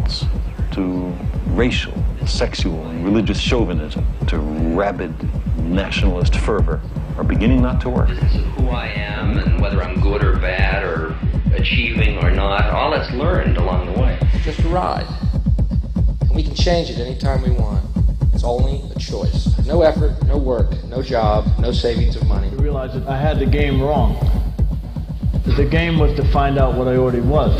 intolerance, to racial, sexual, and religious chauvinism, to rabid nationalist fervor are beginning not to work. Business of who I am and whether I'm good or bad or achieving or not, all that's learned along the way. It's just a ride. And we can change it anytime we want. It's only a choice. No effort, no work, no job, no savings of money. I realized that I had the game wrong. That the game was to find out what I already was.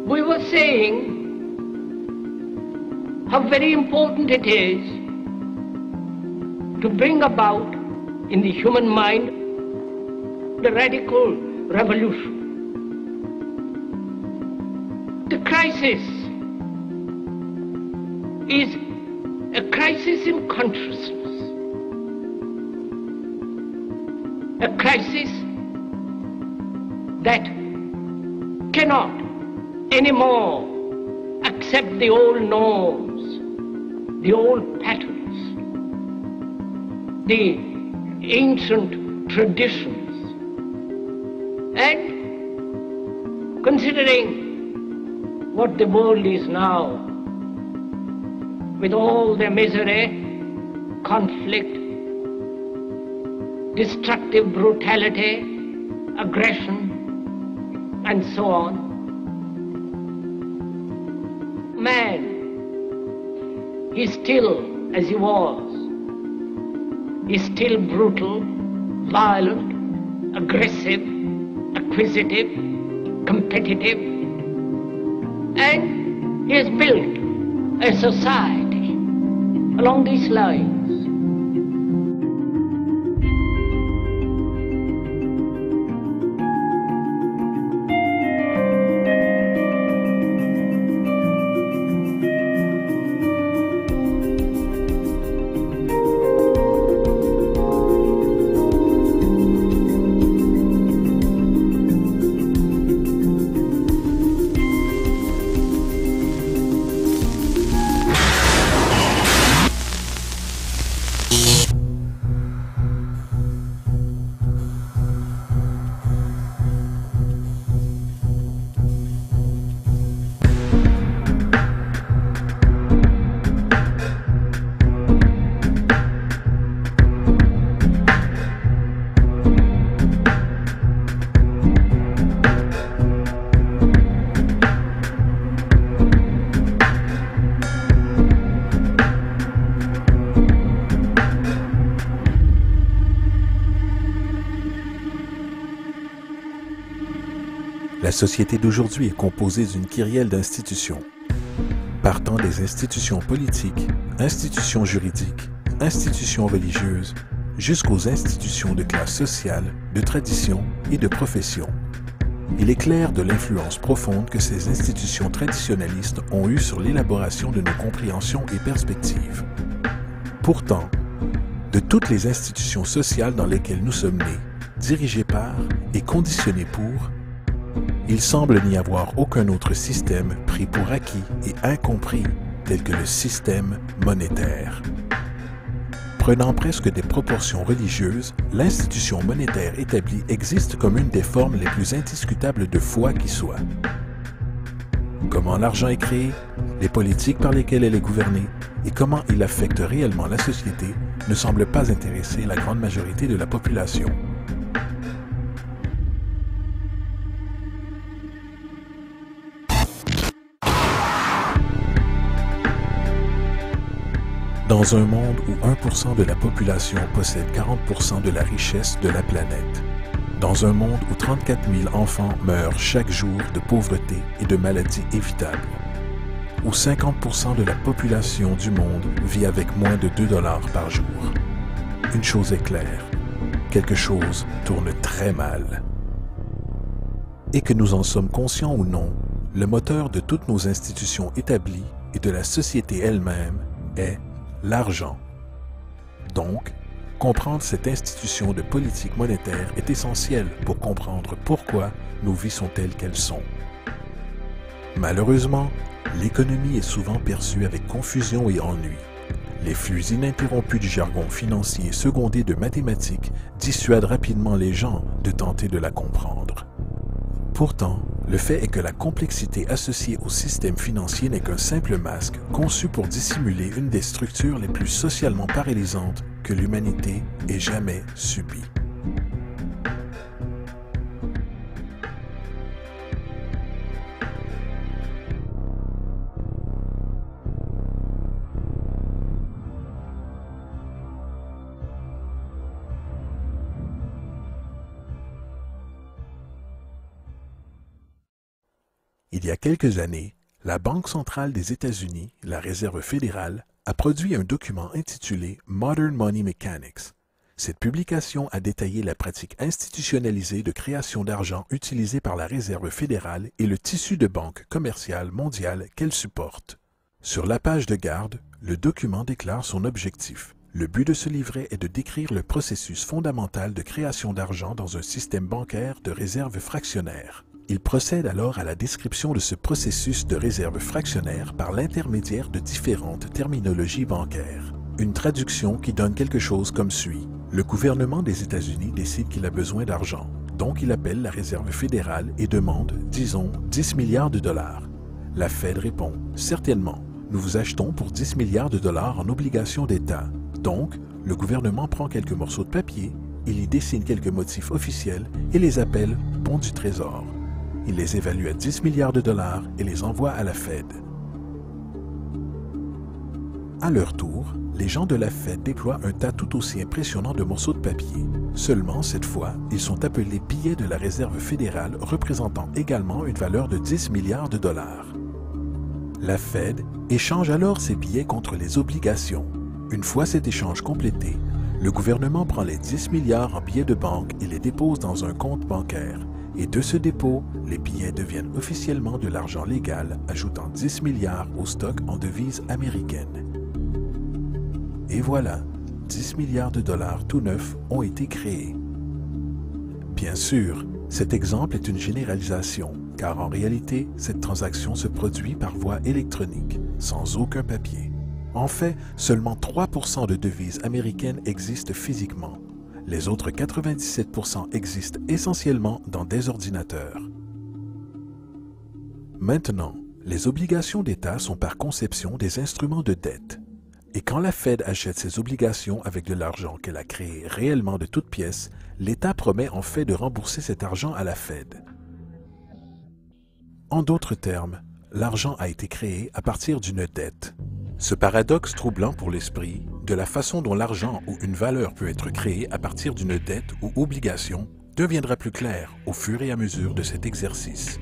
We were saying how very important it is to bring about in the human mind the radical revolution. The crisis is a crisis in consciousness, a crisis that cannot anymore accept the old norms, the old patterns, the ancient traditions. And considering what the world is now, with all the misery, conflict, destructive brutality, aggression, and so on, man is still as he was. He's still brutal, violent, aggressive, acquisitive, competitive, and he has built a society along these lines. La société d'aujourd'hui est composée d'une kyrielle d'institutions, partant des institutions politiques, institutions juridiques, institutions religieuses, jusqu'aux institutions de classe sociale, de tradition et de profession. Il est clair de l'influence profonde que ces institutions traditionnalistes ont eue sur l'élaboration de nos compréhensions et perspectives. Pourtant, de toutes les institutions sociales dans lesquelles nous sommes nés, dirigées par et conditionnées pour, il semble n'y avoir aucun autre système pris pour acquis et incompris tel que le système monétaire. Prenant presque des proportions religieuses, l'institution monétaire établie existe comme une des formes les plus indiscutables de foi qui soit. Comment l'argent est créé, les politiques par lesquelles elle est gouvernée et comment il affecte réellement la société ne semblent pas intéresser la grande majorité de la population. Dans un monde où 1% de la population possède 40% de la richesse de la planète. Dans un monde où 34 000 enfants meurent chaque jour de pauvreté et de maladies évitables. Où 50% de la population du monde vit avec moins de 2 $ par jour. Une chose est claire, quelque chose tourne très mal. Et que nous en sommes conscients ou non, le moteur de toutes nos institutions établies et de la société elle-même est l'argent. Donc, comprendre cette institution de politique monétaire est essentiel pour comprendre pourquoi nos vies sont telles qu'elles sont. Malheureusement, l'économie est souvent perçue avec confusion et ennui. Les flux ininterrompus du jargon financier secondé de mathématiques dissuadent rapidement les gens de tenter de la comprendre. Pourtant, le fait est que la complexité associée au système financier n'est qu'un simple masque conçu pour dissimuler une des structures les plus socialement paralysantes que l'humanité ait jamais subies. Il y a quelques années, la Banque centrale des États-Unis, la Réserve fédérale, a produit un document intitulé Modern Money Mechanics. Cette publication a détaillé la pratique institutionnalisée de création d'argent utilisée par la Réserve fédérale et le tissu de banques commerciales mondiales qu'elle supporte. Sur la page de garde, le document déclare son objectif. Le but de ce livret est de décrire le processus fondamental de création d'argent dans un système bancaire de réserve fractionnaire. Il procède alors à la description de ce processus de réserve fractionnaire par l'intermédiaire de différentes terminologies bancaires. Une traduction qui donne quelque chose comme suit. Le gouvernement des États-Unis décide qu'il a besoin d'argent, donc il appelle la Réserve fédérale et demande, disons, 10 milliards de dollars. La Fed répond, certainement, nous vous achetons pour 10 milliards de dollars en obligations d'État. Donc, le gouvernement prend quelques morceaux de papier, il y dessine quelques motifs officiels et les appelle bons du Trésor. Il les évalue à 10 milliards de dollars et les envoie à la Fed. À leur tour, les gens de la Fed déploient un tas tout aussi impressionnant de morceaux de papier. Seulement, cette fois, ils sont appelés billets de la Réserve fédérale représentant également une valeur de 10 milliards de dollars. La Fed échange alors ces billets contre les obligations. Une fois cet échange complété, le gouvernement prend les 10 milliards en billets de banque et les dépose dans un compte bancaire. Et de ce dépôt, les billets deviennent officiellement de l'argent légal, ajoutant 10 milliards au stock en devises américaines. Et voilà, 10 milliards de dollars tout neufs ont été créés. Bien sûr, cet exemple est une généralisation, car en réalité, cette transaction se produit par voie électronique, sans aucun papier. En fait, seulement 3% de devises américaines existent physiquement. Les autres 97% existent essentiellement dans des ordinateurs. Maintenant, les obligations d'État sont par conception des instruments de dette. Et quand la Fed achète ses obligations avec de l'argent qu'elle a créé réellement de toutes pièces, l'État promet en fait de rembourser cet argent à la Fed. En d'autres termes, l'argent a été créé à partir d'une dette. Ce paradoxe troublant pour l'esprit, de la façon dont l'argent ou une valeur peut être créée à partir d'une dette ou obligation, deviendra plus clair au fur et à mesure de cet exercice.